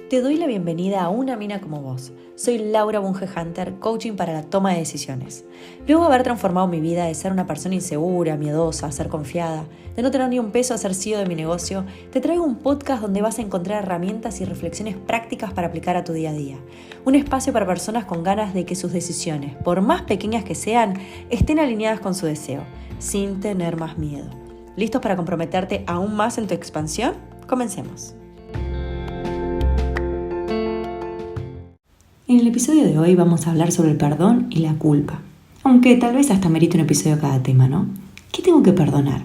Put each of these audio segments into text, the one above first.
Te doy la bienvenida a Una Mina como Vos. Soy Laura Bunge Hunter, coaching para la toma de decisiones. Luego de haber transformado mi vida de ser una persona insegura, miedosa, a ser confiada, de no tener ni un peso a ser CEO de mi negocio, te traigo un podcast donde vas a encontrar herramientas y reflexiones prácticas para aplicar a tu día a día. Un espacio para personas con ganas de que sus decisiones, por más pequeñas que sean, estén alineadas con su deseo, sin tener más miedo. ¿Listos para comprometerte aún más en tu expansión? Comencemos. En el episodio de hoy vamos a hablar sobre el perdón y la culpa. Aunque tal vez hasta merite un episodio a cada tema, ¿no? ¿Qué tengo que perdonar?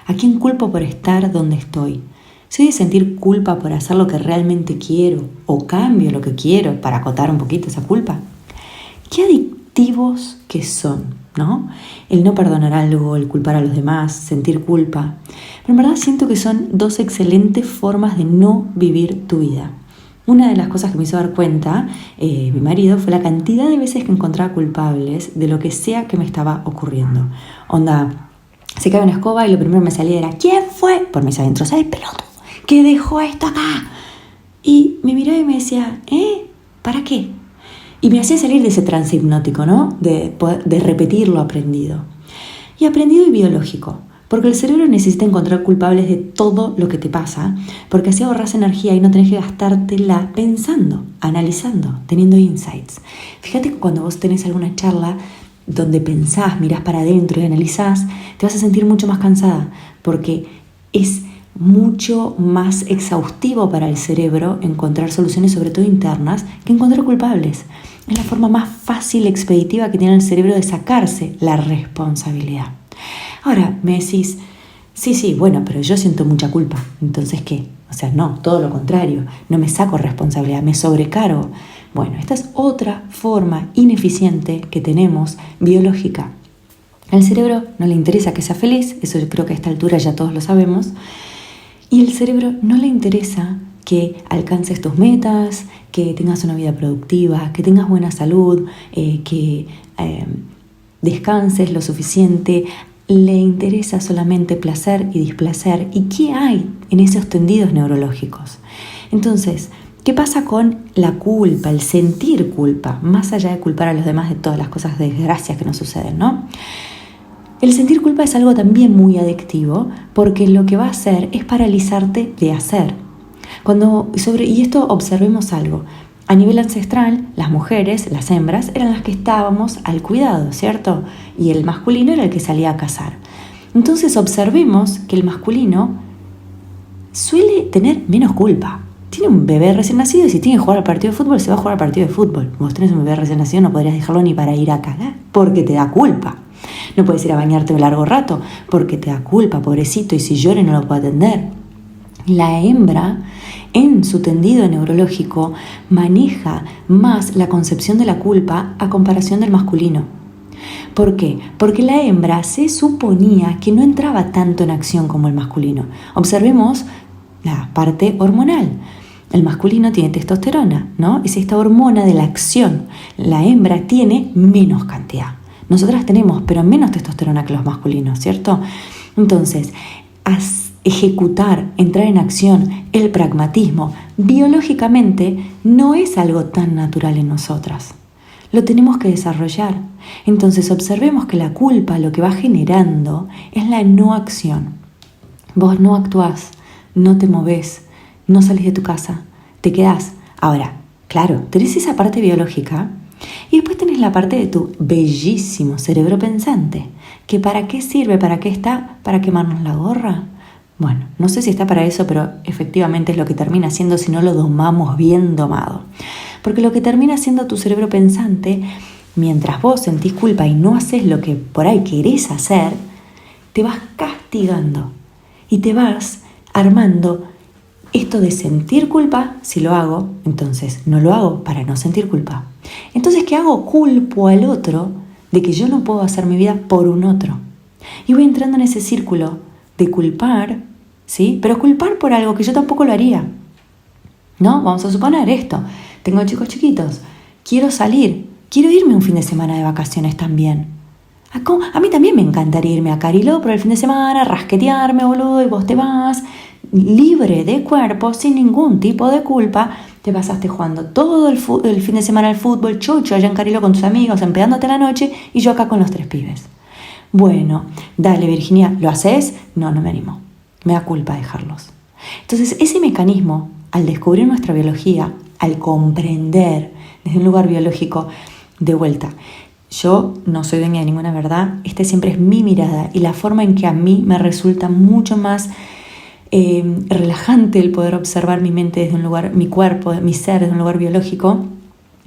¿A quién culpo por estar donde estoy? ¿Soy de sentir culpa por hacer lo que realmente quiero? ¿O cambio lo que quiero para acotar un poquito esa culpa? ¿Qué adictivos que son, no? El no perdonar algo, el culpar a los demás, sentir culpa. Pero en verdad siento que son dos excelentes formas de no vivir tu vida. Una de las cosas que me hizo dar cuenta mi marido fue la cantidad de veces que encontraba culpables de lo que sea que me estaba ocurriendo. Onda, se cae una escoba y lo primero que me salía era ¿quién fue? Por mis adentros, ¡ay, pelotudo! ¿Qué dejó esto acá? Y me miraba y me decía, ¿para qué? Y me hacía salir de ese trance hipnótico, ¿no? De repetir lo aprendido. Y aprendido y biológico. Porque el cerebro necesita encontrar culpables de todo lo que te pasa, porque así ahorras energía y no tenés que gastártela pensando, analizando, teniendo insights. Fíjate que cuando vos tenés alguna charla donde pensás, mirás para adentro y analizás, te vas a sentir mucho más cansada, porque es mucho más exhaustivo para el cerebro encontrar soluciones, sobre todo internas, que encontrar culpables. Es la forma más fácil y expeditiva que tiene el cerebro de sacarse la responsabilidad. Ahora me decís, sí, bueno, pero yo siento mucha culpa. Entonces, ¿qué? O sea, no, todo lo contrario. No me saco responsabilidad, me sobrecargo. Bueno, esta es otra forma ineficiente que tenemos biológica. Al cerebro no le interesa que sea feliz, eso yo creo que a esta altura ya todos lo sabemos. Y al cerebro no le interesa que alcances tus metas, que tengas una vida productiva, que tengas buena salud, que descanses lo suficiente. Le interesa solamente placer y displacer. ¿Y qué hay en esos tendidos neurológicos? Entonces, ¿qué pasa con la culpa, el sentir culpa? Más allá de culpar a los demás de todas las cosas de desgracias que nos suceden, ¿no? El sentir culpa es algo también muy adictivo porque lo que va a hacer es paralizarte de hacer. Y esto observemos algo. A nivel ancestral, las mujeres, las hembras, eran las que estábamos al cuidado, ¿cierto? Y el masculino era el que salía a cazar. Entonces observemos que el masculino suele tener menos culpa. Tiene un bebé recién nacido y si tiene que jugar al partido de fútbol, se va a jugar al partido de fútbol. Vos tenés un bebé recién nacido, no podrías dejarlo ni para ir a cagar, porque te da culpa. No puedes ir a bañarte un largo rato, porque te da culpa, pobrecito, y si llora no lo puede atender. La hembra, en su tendido neurológico, maneja más la concepción de la culpa a comparación del masculino. ¿Por qué? Porque la hembra se suponía que no entraba tanto en acción como el masculino. Observemos la parte hormonal. El masculino tiene testosterona, ¿no? Es esta hormona de la acción. La hembra tiene menos cantidad. Nosotras tenemos, pero menos testosterona que los masculinos, ¿cierto? Entonces, ejecutar, entrar en acción, el pragmatismo, biológicamente no es algo tan natural en nosotras. Lo tenemos que desarrollar. Entonces observemos que la culpa lo que va generando es la no acción. Vos no actuás, no te movés, no salís de tu casa, te quedás. Ahora, claro, tenés esa parte biológica y después tenés la parte de tu bellísimo cerebro pensante, que ¿para qué sirve? ¿Para qué está? ¿Para quemarnos la gorra? Bueno, no sé si está para eso, pero efectivamente es lo que termina siendo si no lo domamos bien domado. Porque lo que termina siendo tu cerebro pensante, mientras vos sentís culpa y no haces lo que por ahí querés hacer, te vas castigando y te vas armando esto de sentir culpa. Si lo hago, entonces no lo hago para no sentir culpa. Entonces, ¿qué hago? Culpo al otro de que yo no puedo hacer mi vida por un otro. Y voy entrando en ese círculo de culpar, ¿sí? Pero culpar por algo que yo tampoco lo haría, ¿no? Vamos a suponer esto. Tengo chicos chiquitos. Quiero salir. Quiero irme un fin de semana de vacaciones también. A mí también me encantaría irme a Cariló por el fin de semana, rasquetearme, boludo, y vos te vas libre de cuerpo, sin ningún tipo de culpa, te pasaste jugando todo el fin de semana al fútbol, chocho, allá en Carilo con tus amigos, empedándote a la noche, y yo acá con los 3 pibes. Bueno, dale Virginia, ¿lo haces? No, no me animo. Me da culpa dejarlos. Entonces, ese mecanismo, al descubrir nuestra biología, al comprender desde un lugar biológico, de vuelta, yo no soy dueña de ninguna verdad, esta siempre es mi mirada y la forma en que a mí me resulta mucho más relajante el poder observar mi mente desde un lugar, mi cuerpo, mi ser desde un lugar biológico.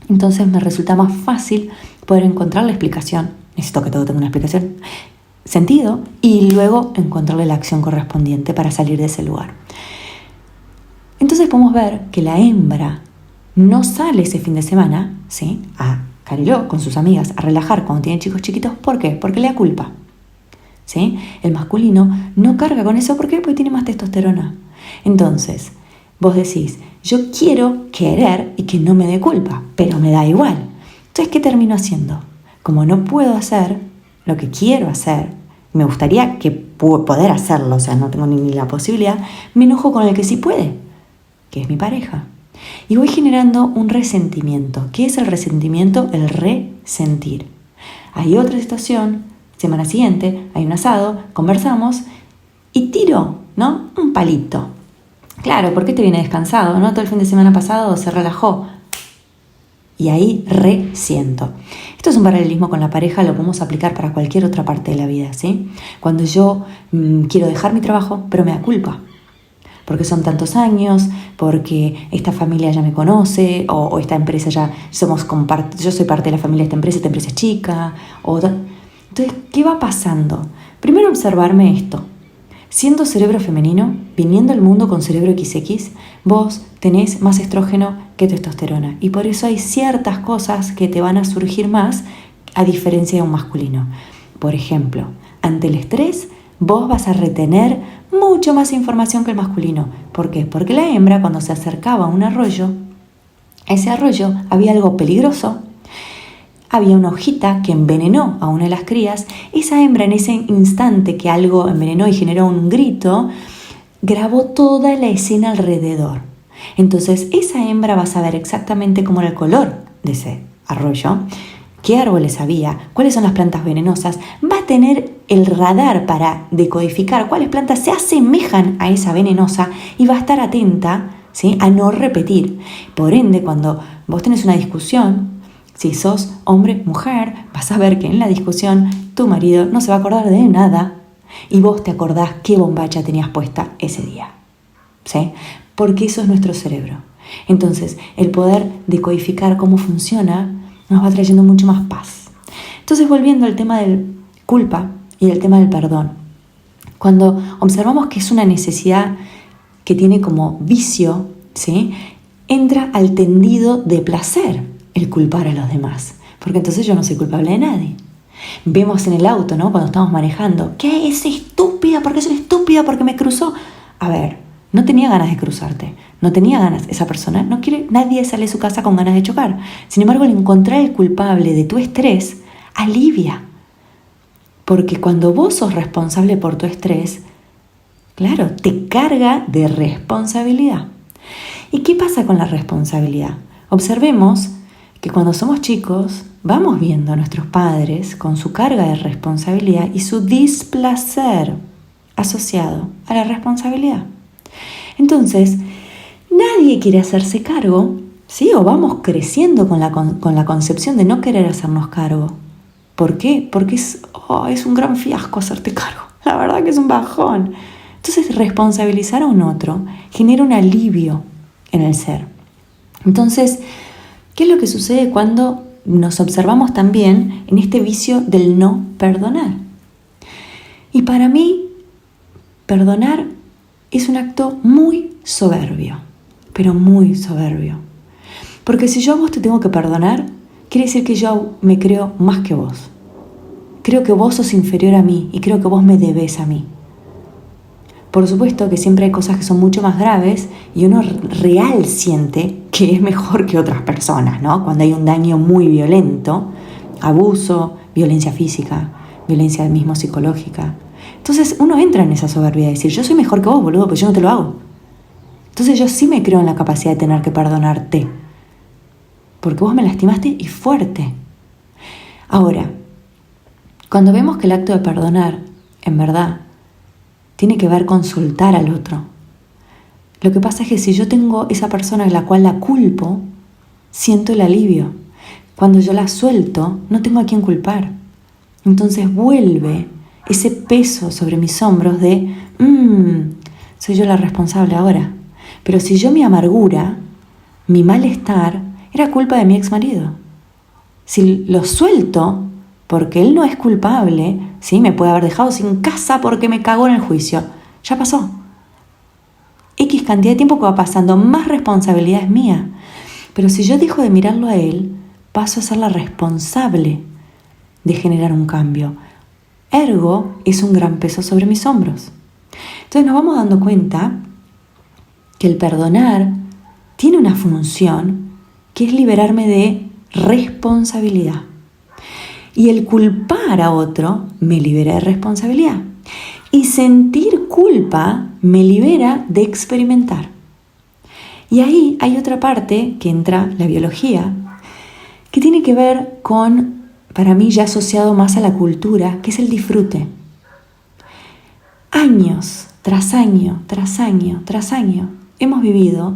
Entonces me resulta más fácil poder encontrar la explicación. Necesito que todo tenga una explicación, sentido, y luego encontrarle la acción correspondiente para salir de ese lugar. Entonces podemos ver que la hembra no sale ese fin de semana, ¿sí?, a Cariló con sus amigas a relajar cuando tiene chicos chiquitos. ¿Por qué? Porque le da culpa. ¿Sí? El masculino no carga con eso. ¿Por qué? Porque tiene más testosterona. Entonces, vos decís, yo quiero querer y que no me dé culpa, pero me da igual. Entonces, ¿qué termino haciendo? Como no puedo hacer lo que quiero hacer, me gustaría poder hacerlo, o sea, no tengo ni la posibilidad, me enojo con el que sí puede, que es mi pareja. Y voy generando un resentimiento. ¿Qué es el resentimiento? El resentir. Hay otra situación, semana siguiente, hay un asado, conversamos y tiro, ¿no?, un palito. Claro, porque te viene descansado, ¿no? Todo el fin de semana pasado se relajó. Y ahí resiento. Esto es un paralelismo con la pareja, lo podemos aplicar para cualquier otra parte de la vida, ¿sí? Cuando yo quiero dejar mi trabajo, pero me da culpa. Porque son tantos años, porque esta familia ya me conoce, o esta empresa ya yo soy parte de la familia de esta empresa es chica. Entonces, ¿qué va pasando? Primero observarme esto. Siendo cerebro femenino, viniendo al mundo con cerebro XX, vos tenés más estrógeno que testosterona. Y por eso hay ciertas cosas que te van a surgir más a diferencia de un masculino. Por ejemplo, ante el estrés, vos vas a retener mucho más información que el masculino. ¿Por qué? Porque la hembra, cuando se acercaba a un arroyo, ese arroyo había algo peligroso, había una hojita que envenenó a una de las crías. Esa hembra, en ese instante que algo envenenó y generó un grito, grabó toda la escena alrededor. Entonces, esa hembra va a saber exactamente cómo era el color de ese arroyo, qué árboles había, cuáles son las plantas venenosas, va a tener el radar para decodificar cuáles plantas se asemejan a esa venenosa y va a estar atenta, ¿sí?, a no repetir. Por ende, cuando vos tenés una discusión, si sos hombre, mujer, vas a ver que en la discusión tu marido no se va a acordar de nada y vos te acordás qué bombacha tenías puesta ese día, ¿sí? Porque eso es nuestro cerebro. Entonces, el poder decodificar cómo funciona nos va trayendo mucho más paz. Entonces, volviendo al tema del culpa y el tema del perdón. Cuando observamos que es una necesidad que tiene como vicio, ¿sí?, entra al tendido de placer el culpar a los demás. Porque entonces yo no soy culpable de nadie. Vemos en el auto, ¿no?, cuando estamos manejando, ¿qué es estúpida? ¿Por qué soy estúpida? ¿Por qué me cruzó? A ver, no tenía ganas de cruzarte. No tenía ganas. Esa persona no quiere, nadie sale de su casa con ganas de chocar. Sin embargo, el encontrar el culpable de tu estrés alivia. Porque cuando vos sos responsable por tu estrés, claro, te carga de responsabilidad. ¿Y qué pasa con la responsabilidad? Observemos que cuando somos chicos vamos viendo a nuestros padres con su carga de responsabilidad y su displacer asociado a la responsabilidad. Entonces, nadie quiere hacerse cargo, ¿sí? O vamos creciendo con la concepción de no querer hacernos cargo. ¿Por qué? Porque es un gran fiasco hacerte cargo. La verdad que es un bajón. Entonces, responsabilizar a un otro genera un alivio en el ser. Entonces, ¿qué es lo que sucede cuando nos observamos también en este vicio del no perdonar? Y para mí, perdonar es un acto muy soberbio, pero muy soberbio. Porque si yo a vos te tengo que perdonar, quiere decir que yo me creo más que vos. Creo que vos sos inferior a mí y creo que vos me debés a mí. Por supuesto que siempre hay cosas que son mucho más graves y uno real siente que es mejor que otras personas, ¿no? Cuando hay un daño muy violento, abuso, violencia física, violencia mismo psicológica. Entonces uno entra en esa soberbia de decir, yo soy mejor que vos, boludo, pero yo no te lo hago. Entonces yo sí me creo en la capacidad de tener que perdonarte, porque vos me lastimaste y fuerte. Ahora, cuando vemos que el acto de perdonar, en verdad, tiene que ver con soltar al otro, lo que pasa es que si yo tengo esa persona en la cual la culpo, siento el alivio. Cuando yo la suelto, no tengo a quién culpar. Entonces vuelve ese peso sobre mis hombros de, soy yo la responsable ahora. Pero si yo mi amargura, mi malestar, era culpa de mi ex marido. Si lo suelto, porque él no es culpable, ¿sí? Me puede haber dejado sin casa porque me cagó en el juicio. Ya pasó. X cantidad de tiempo que va pasando, más responsabilidad es mía. Pero si yo dejo de mirarlo a él, paso a ser la responsable de generar un cambio. Ergo, es un gran peso sobre mis hombros. Entonces nos vamos dando cuenta que el perdonar tiene una función que es liberarme de responsabilidad. Y el culpar a otro me libera de responsabilidad. Y sentir culpa me libera de experimentar. Y ahí hay otra parte que entra la biología, que tiene que ver con, para mí ya asociado más a la cultura, que es el disfrute. Años tras año, tras año, tras año, hemos vivido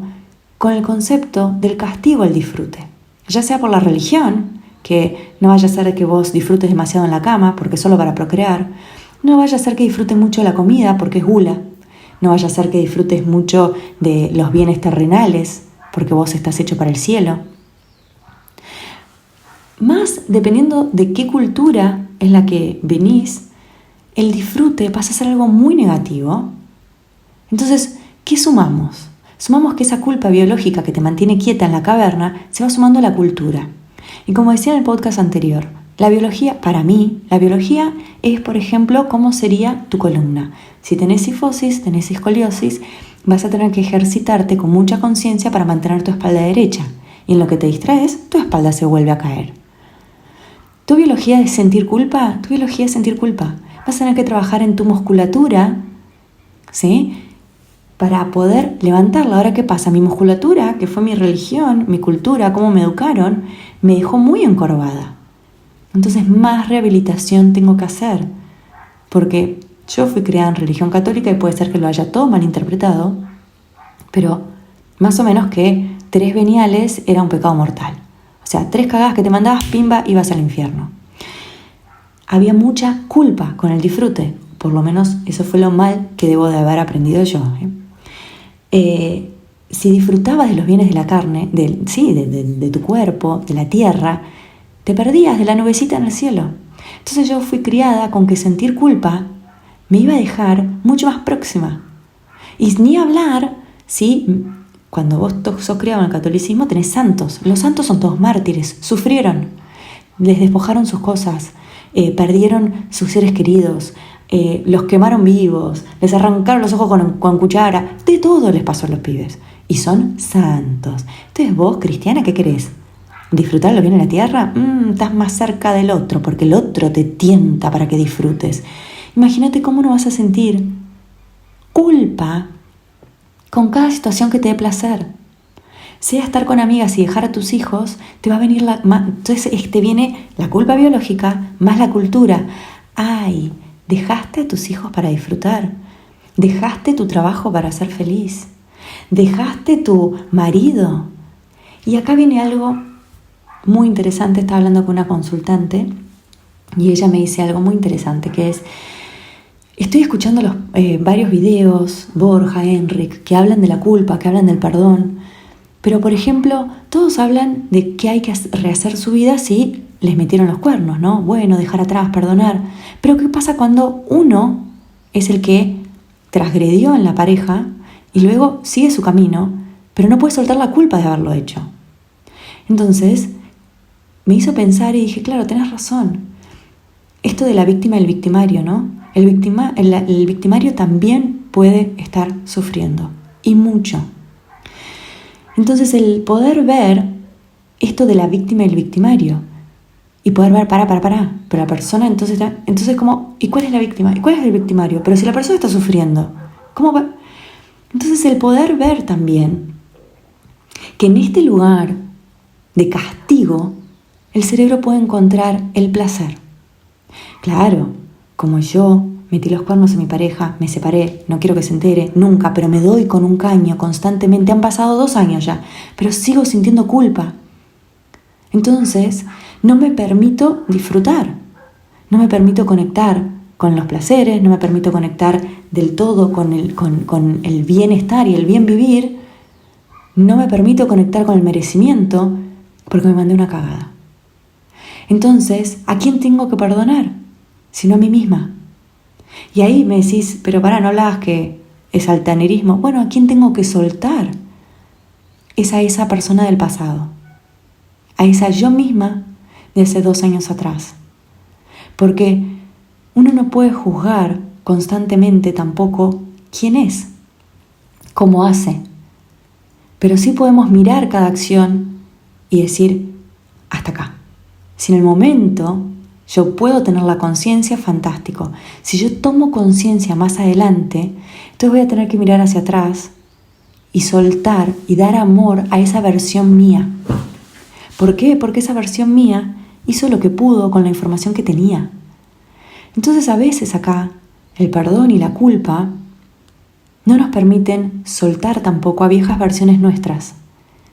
con el concepto del castigo al disfrute. Ya sea por la religión, que no vaya a ser que vos disfrutes demasiado en la cama, porque es solo para procrear. No vaya a ser que disfrutes mucho de la comida, porque es gula. No vaya a ser que disfrutes mucho de los bienes terrenales, porque vos estás hecho para el cielo. Más dependiendo de qué cultura es la que venís, el disfrute pasa a ser algo muy negativo. Entonces, ¿qué sumamos? Sumamos que esa culpa biológica que te mantiene quieta en la caverna se va sumando a la cultura. Y como decía en el podcast anterior, la biología, para mí, la biología es, por ejemplo, cómo sería tu columna. Si tenés cifosis, tenés escoliosis, vas a tener que ejercitarte con mucha conciencia para mantener tu espalda derecha. Y en lo que te distraes, tu espalda se vuelve a caer. ¿Tu biología es sentir culpa? Tu biología es sentir culpa. Vas a tener que trabajar en tu musculatura, ¿sí?, para poder levantarla. Ahora, ¿qué pasa? Mi musculatura, que fue mi religión, mi cultura, cómo me educaron, me dejó muy encorvada. Entonces, más rehabilitación tengo que hacer. Porque yo fui criada en religión católica y puede ser que lo haya todo malinterpretado, pero más o menos que 3 veniales era un pecado mortal. O sea, 3 cagadas que te mandabas, pimba, ibas al infierno. Había mucha culpa con el disfrute. Por lo menos eso fue lo mal que debo de haber aprendido yo. Si disfrutabas de los bienes de la carne, de tu cuerpo, de la tierra, te perdías de la nubecita en el cielo. Entonces yo fui criada con que sentir culpa me iba a dejar mucho más próxima. Y ni hablar, ¿sí? Cuando vos sos criado en el catolicismo tenés santos. Los santos son todos mártires, sufrieron, les despojaron sus cosas, perdieron sus seres queridos, los quemaron vivos, les arrancaron los ojos con cuchara, de todo les pasó a los pibes. Y son santos. Entonces vos, cristiana, ¿qué querés? ¿Disfrutar lo bien en la tierra? Estás más cerca del otro, porque el otro te tienta para que disfrutes. Imagínate cómo no vas a sentir culpa con cada situación que te dé placer. Sea estar con amigas y dejar a tus hijos, te va a venir entonces te viene la culpa biológica más la cultura. Ay, dejaste a tus hijos para disfrutar, dejaste tu trabajo para ser feliz, dejaste tu marido. Y acá viene algo muy interesante. Estaba hablando con una consultante y ella me dice algo muy interesante, que es: estoy escuchando varios videos, Borja, Enric, que hablan de la culpa, que hablan del perdón, pero por ejemplo, todos hablan de que hay que rehacer su vida si les metieron los cuernos, ¿no? Bueno, dejar atrás, perdonar. Pero ¿qué pasa cuando uno es el que transgredió en la pareja y luego sigue su camino, pero no puede soltar la culpa de haberlo hecho? Entonces, me hizo pensar y dije, claro, tenés razón. Esto de la víctima y el victimario, ¿no? El victimario también puede estar sufriendo, y mucho. Entonces, el poder ver esto de la víctima y el victimario, y poder ver, para, pero la persona entonces ¿cómo? ¿Y cuál es la víctima? ¿Y cuál es el victimario? Pero si la persona está sufriendo, ¿cómo va? Entonces el poder ver también que en este lugar de castigo, el cerebro puede encontrar el placer. Claro, como yo metí los cuernos en mi pareja, me separé, no quiero que se entere, nunca, pero me doy con un caño constantemente. Han pasado 2 años ya, pero sigo sintiendo culpa. Entonces, no me permito disfrutar, no me permito conectar con los placeres, no me permito conectar del todo con el bienestar y el bien vivir, no me permito conectar con el merecimiento porque me mandé una cagada. Entonces, ¿a quién tengo que perdonar? Sino a mí misma. Y ahí me decís, pero no hablabas que es altanerismo. Bueno, ¿a quién tengo que soltar? Es a esa persona del pasado, a esa yo misma de hace 2 años atrás. Porque uno no puede juzgar constantemente tampoco quién es, cómo hace. Pero sí podemos mirar cada acción y decir, hasta acá. Si en el momento yo puedo tener la conciencia, fantástico. Si yo tomo conciencia más adelante, entonces voy a tener que mirar hacia atrás y soltar y dar amor a esa versión mía. ¿Por qué? Porque esa versión mía hizo lo que pudo con la información que tenía. Entonces a veces acá el perdón y la culpa no nos permiten soltar tampoco a viejas versiones nuestras.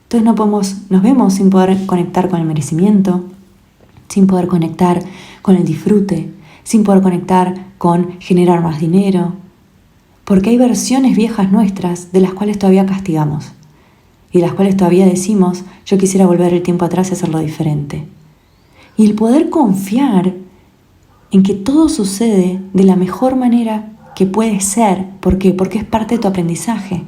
Entonces nos vemos sin poder conectar con el merecimiento, sin poder conectar con el disfrute, sin poder conectar con generar más dinero, porque hay versiones viejas nuestras de las cuales todavía castigamos y de las cuales todavía decimos, yo quisiera volver el tiempo atrás y hacerlo diferente. Y el poder confiar en que todo sucede de la mejor manera que puede ser. ¿Por qué? Porque es parte de tu aprendizaje.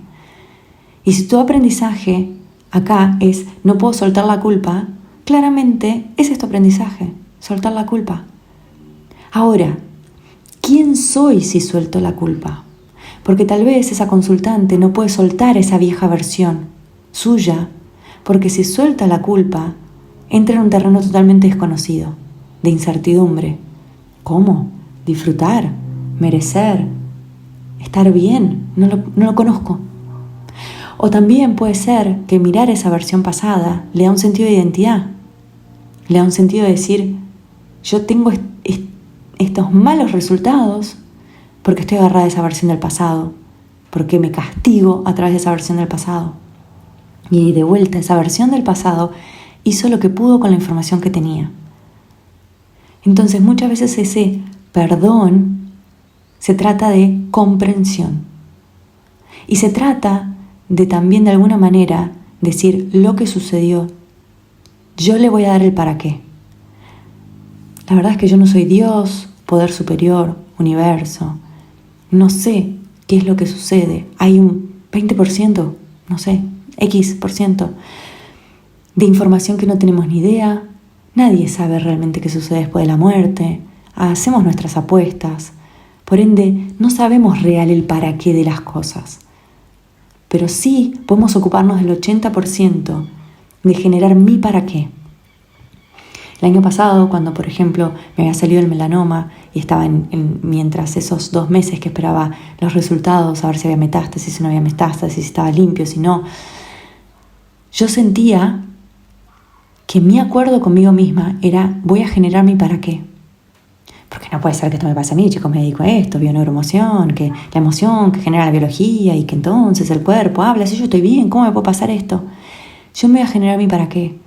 Y si tu aprendizaje acá es no puedo soltar la culpa, claramente ese es tu aprendizaje, soltar la culpa. Ahora, ¿quién soy si suelto la culpa? Porque tal vez esa consultante no puede soltar esa vieja versión suya, porque si suelta la culpa, entra en un terreno totalmente desconocido, de incertidumbre. ¿Cómo? Disfrutar, merecer, estar bien, no lo conozco. O también puede ser que mirar esa versión pasada le da un sentido de identidad, le da un sentido de decir, yo tengo estos malos resultados porque estoy agarrada a esa versión del pasado, porque me castigo a través de esa versión del pasado. Y de vuelta, esa versión del pasado hizo lo que pudo con la información que tenía. Entonces muchas veces ese perdón se trata de comprensión. Y se trata de también de alguna manera decir lo que sucedió. Yo le voy a dar el para qué. La verdad es que yo no soy Dios, poder superior, universo. No sé qué es lo que sucede. Hay un 20%, no sé, X% de información que no tenemos ni idea. Nadie sabe realmente qué sucede después de la muerte. Hacemos nuestras apuestas. Por ende, no sabemos real el para qué de las cosas. Pero sí podemos ocuparnos del 80% de generar mi para qué. El año pasado, cuando por ejemplo me había salido el melanoma y estaba mientras esos 2 meses que esperaba los resultados, a ver si había metástasis, si no había metástasis, si estaba limpio, si no, yo sentía que mi acuerdo conmigo misma era voy a generar mi para qué. Porque no puede ser que esto me pase a mí, chicos, me dedico a esto, bioneuroemoción, que la emoción que genera la biología y que entonces el cuerpo habla, si yo estoy bien, ¿cómo me puede pasar esto? Yo me voy a generar mi para qué.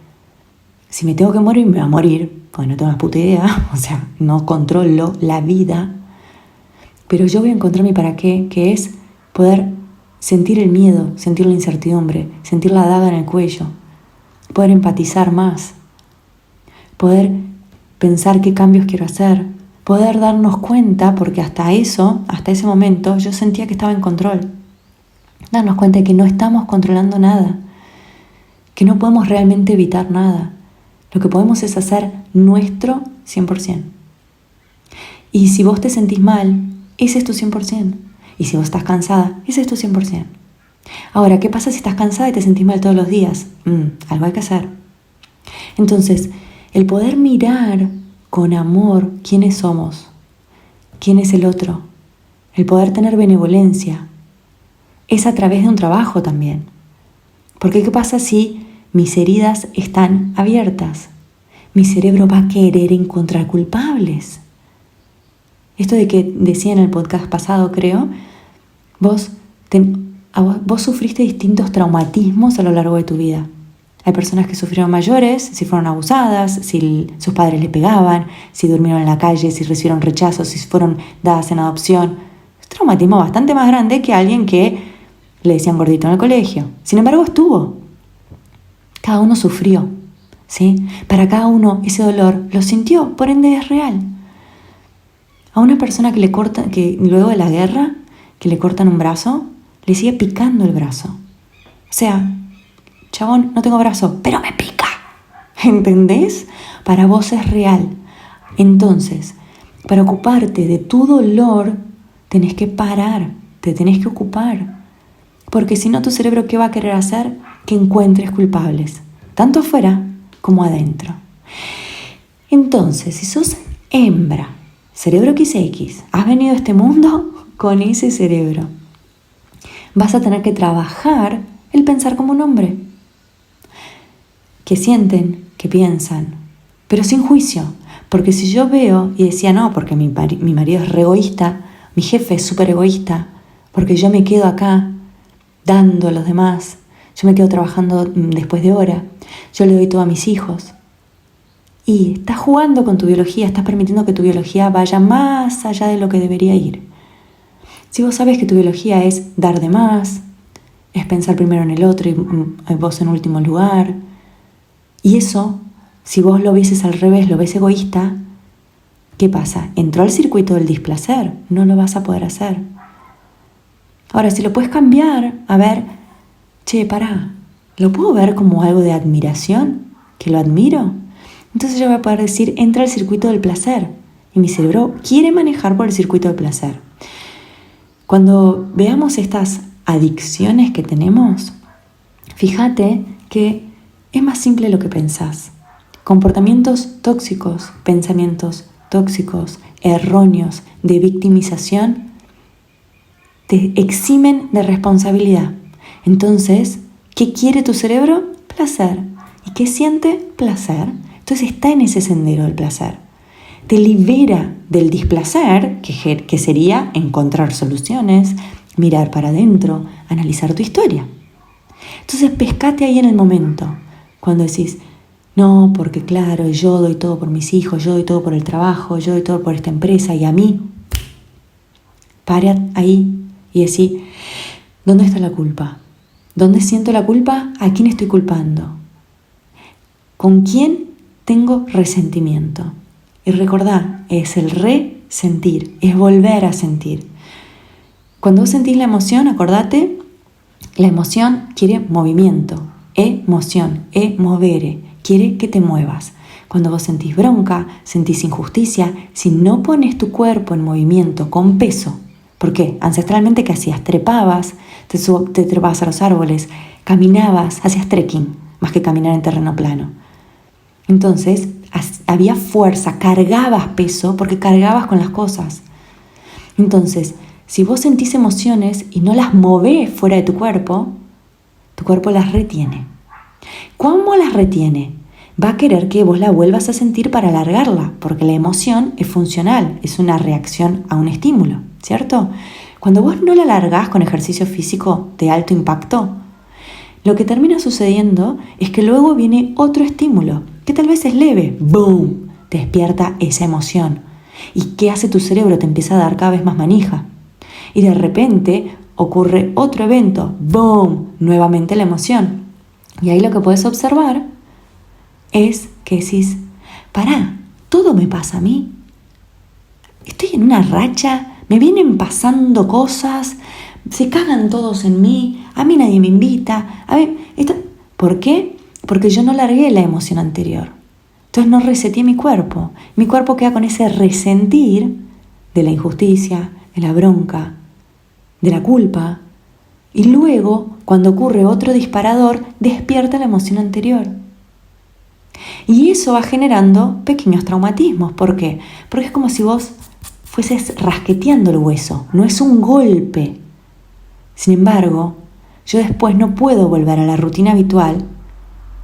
Si me tengo que morir, me voy a morir, porque no tengo una puta idea, o sea, no controlo la vida, pero yo voy a encontrar mi para qué, que es poder sentir el miedo, sentir la incertidumbre, sentir la daga en el cuello, poder empatizar más, poder pensar qué cambios quiero hacer, poder darnos cuenta, porque hasta ese momento, yo sentía que estaba en control. Darnos cuenta de que no estamos controlando nada, que no podemos realmente evitar nada. Lo que podemos es hacer nuestro 100%. Y si vos te sentís mal, ese es tu 100%. Y si vos estás cansada, ese es tu 100%. Ahora, ¿qué pasa si estás cansada y te sentís mal todos los días? Algo hay que hacer. Entonces, el poder mirar con amor quiénes somos, quién es el otro, el poder tener benevolencia, es a través de un trabajo también. Porque ¿qué pasa si mis heridas están abiertas? Mi cerebro va a querer encontrar culpables. Esto de que decía en el podcast pasado, creo, vos sufriste distintos traumatismos a lo largo de tu vida. Hay personas que sufrieron mayores, si fueron abusadas, si sus padres le pegaban, si durmieron en la calle, si recibieron rechazos, si fueron dadas en adopción. Es un traumatismo bastante más grande que alguien que le decían gordito en el colegio. Sin embargo, estuvo. Cada uno sufrió, ¿sí? Para cada uno ese dolor lo sintió, por ende es real. A una persona que luego de la guerra, que le cortan un brazo, le sigue picando el brazo. O sea, chabón, no tengo brazo, pero me pica. ¿Entendés? Para vos es real. Entonces, para ocuparte de tu dolor, tenés que parar, te tenés que ocupar. Porque si no, tu cerebro, ¿qué va a querer hacer? Que encuentres culpables, tanto afuera como adentro. Entonces, si sos hembra, cerebro XX, has venido a este mundo con ese cerebro, vas a tener que trabajar el pensar como un hombre. Que sienten, que piensan, pero sin juicio. Porque si yo veo y decía, no, porque mi marido es re egoísta, mi jefe es súper egoísta, porque yo me quedo acá dando a los demás, yo me quedo trabajando después de hora, yo le doy todo a mis hijos. Y estás jugando con tu biología, estás permitiendo que tu biología vaya más allá de lo que debería ir. Si vos sabes que tu biología es dar de más, es pensar primero en el otro y vos en último lugar, y eso, si vos lo vieses al revés, lo ves egoísta, ¿qué pasa? Entró al circuito del displacer, no lo vas a poder hacer. Ahora, si lo puedes cambiar, a ver, che, pará, ¿lo puedo ver como algo de admiración? ¿Que lo admiro? Entonces yo voy a poder decir, entra al circuito del placer. Y mi cerebro quiere manejar por el circuito del placer. Cuando veamos estas adicciones que tenemos, fíjate que es más simple de lo que pensás. Comportamientos tóxicos, pensamientos tóxicos, erróneos, de victimización, te eximen de responsabilidad. Entonces, ¿qué quiere tu cerebro? Placer. ¿Y qué siente? Placer. Entonces está en ese sendero del placer. Te libera del displacer, que sería encontrar soluciones, mirar para adentro, analizar tu historia. Entonces pescate ahí en el momento, cuando decís, no, porque claro, yo doy todo por mis hijos, yo doy todo por el trabajo, yo doy todo por esta empresa y a mí. Para ahí y decir, ¿dónde está la culpa? ¿Dónde siento la culpa? ¿A quién estoy culpando? ¿Con quién tengo resentimiento? Y recordá, es el resentir, es volver a sentir. Cuando vos sentís la emoción, acordate, la emoción quiere movimiento, emoción, movere, quiere que te muevas. Cuando vos sentís bronca, sentís injusticia, si no pones tu cuerpo en movimiento con peso, ¿por qué? Ancestralmente, ¿qué hacías? Trepabas, te trepabas a los árboles, caminabas, hacías trekking, más que caminar en terreno plano. Entonces, había fuerza, cargabas peso porque cargabas con las cosas. Entonces, si vos sentís emociones y no las movés fuera de tu cuerpo las retiene. ¿Cómo las retiene? Va a querer que vos la vuelvas a sentir para alargarla, porque la emoción es funcional, es una reacción a un estímulo, ¿cierto? Cuando vos no la alargás con ejercicio físico de alto impacto, lo que termina sucediendo es que luego viene otro estímulo, que tal vez es leve, ¡boom!, te despierta esa emoción. ¿Y qué hace tu cerebro? Te empieza a dar cada vez más manija. Y de repente ocurre otro evento, ¡boom!, nuevamente la emoción. Y ahí lo que puedes observar es que decís, pará, todo me pasa a mí. Estoy en una racha, me vienen pasando cosas, se cagan todos en mí, a mí nadie me invita. ¿Por qué? Porque yo no largué la emoción anterior. Entonces no reseteé mi cuerpo. Mi cuerpo queda con ese resentir de la injusticia, de la bronca, de la culpa. Y luego, cuando ocurre otro disparador, despierta la emoción anterior. Y eso va generando pequeños traumatismos. ¿Por qué? Porque es como si vos fueses rasqueteando el hueso. No es un golpe, Sin embargo, yo después no puedo volver a la rutina habitual,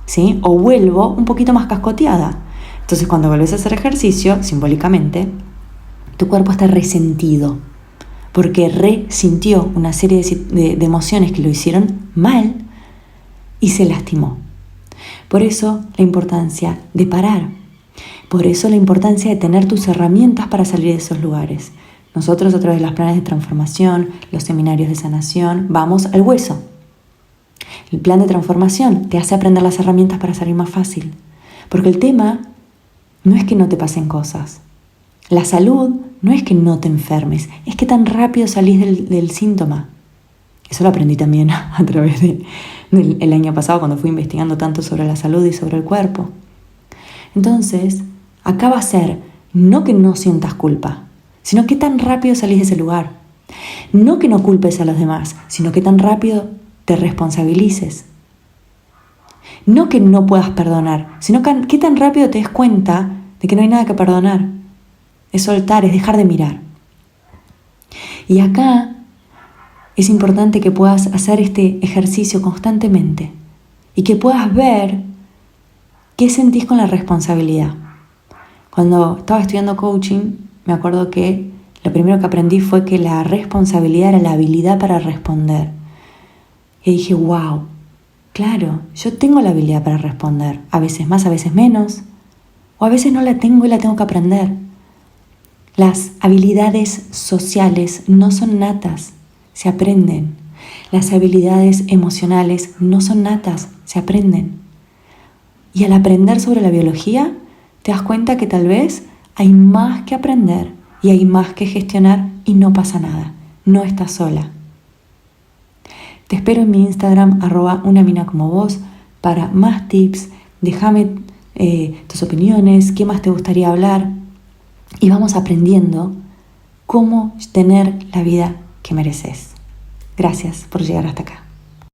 ¿sí? O vuelvo un poquito más cascoteada. Entonces, cuando vuelves a hacer ejercicio, simbólicamente, tu cuerpo está resentido, porque resintió una serie de emociones que lo hicieron mal y se lastimó. Por eso la importancia de parar. Por eso la importancia de tener tus herramientas para salir de esos lugares. Nosotros, a través de los planes de transformación, los seminarios de sanación, vamos al hueso. El plan de transformación te hace aprender las herramientas para salir más fácil. Porque el tema no es que no te pasen cosas. La salud no es que no te enfermes, es que tan rápido salís del síntoma. Eso lo aprendí también a través del año pasado, cuando fui investigando tanto sobre la salud y sobre el cuerpo. Entonces, acá va a ser no que no sientas culpa, sino que tan rápido salís de ese lugar. No que no culpes a los demás, sino que tan rápido te responsabilices. No que no puedas perdonar, sino que tan rápido te des cuenta de que no hay nada que perdonar. Es soltar, es dejar de mirar. Y acá es importante que puedas hacer este ejercicio constantemente y que puedas ver qué sentís con la responsabilidad. Cuando estaba estudiando coaching, me acuerdo que lo primero que aprendí fue que la responsabilidad era la habilidad para responder. Y dije, wow, claro, yo tengo la habilidad para responder, a veces más, a veces menos, o a veces no la tengo y la tengo que aprender. Las habilidades sociales no son natas, se aprenden. Las habilidades emocionales no son natas, se aprenden. Y al aprender sobre la biología, te das cuenta que tal vez hay más que aprender y hay más que gestionar y no pasa nada, no estás sola. Te espero en mi Instagram, @unaminacomovos, para más tips. Déjame tus opiniones, qué más te gustaría hablar. Y vamos aprendiendo cómo tener la vida que mereces. Gracias por llegar hasta acá.